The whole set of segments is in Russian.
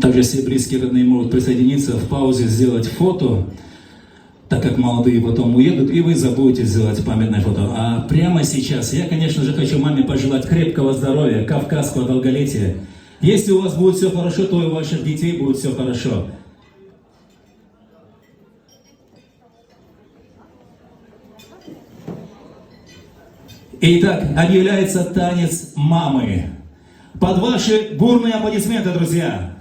Также все близкие родные могут присоединиться в паузе, сделать фото, так как молодые потом уедут, и вы забудете сделать памятное фото. А прямо сейчас я, конечно же, хочу маме пожелать крепкого здоровья, кавказского долголетия. Если у вас будет все хорошо, то и у ваших детей будет все хорошо. Итак, объявляется танец мамы. Под ваши бурные аплодисменты, друзья!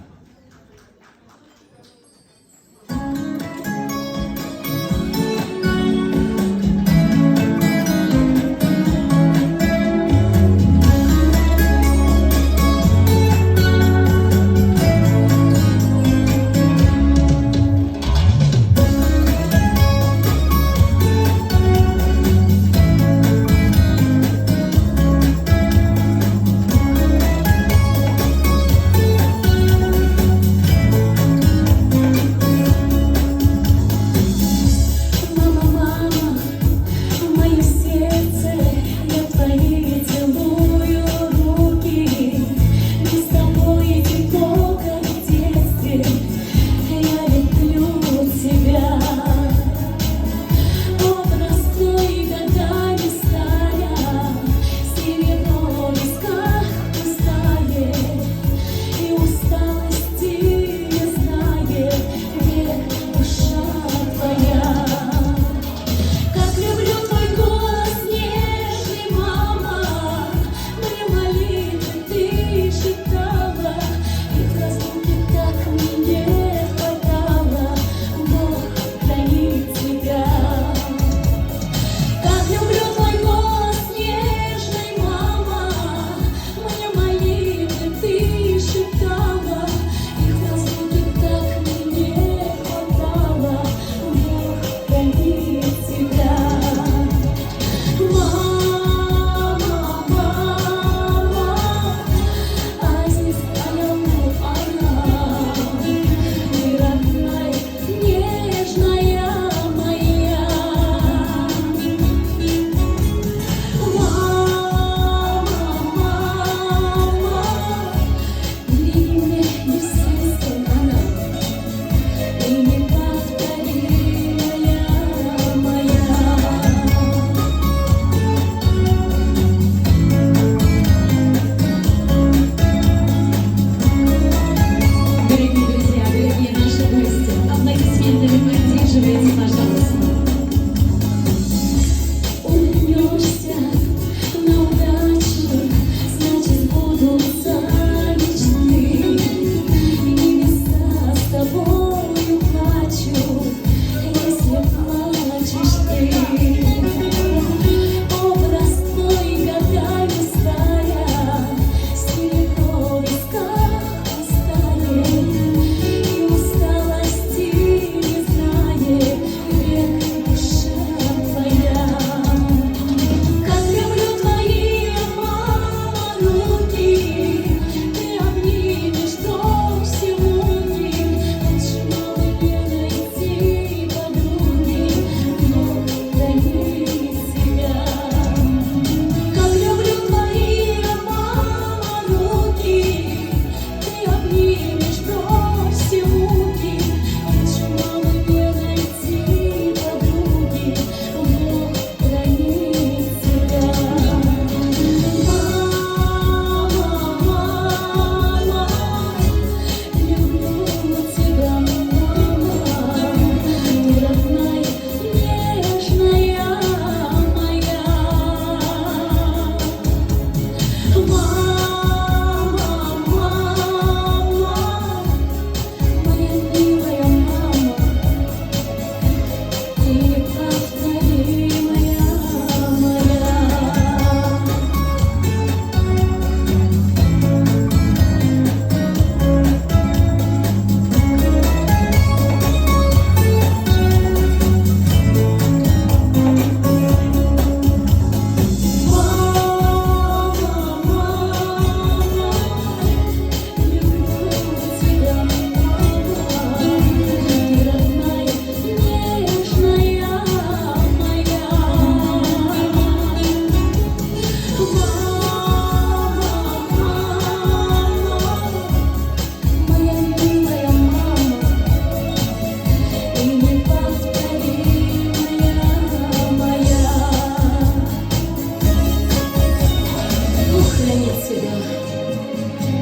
хранит тебя,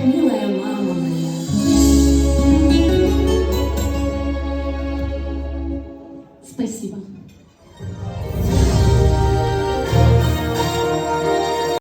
милая мама моя. Спасибо.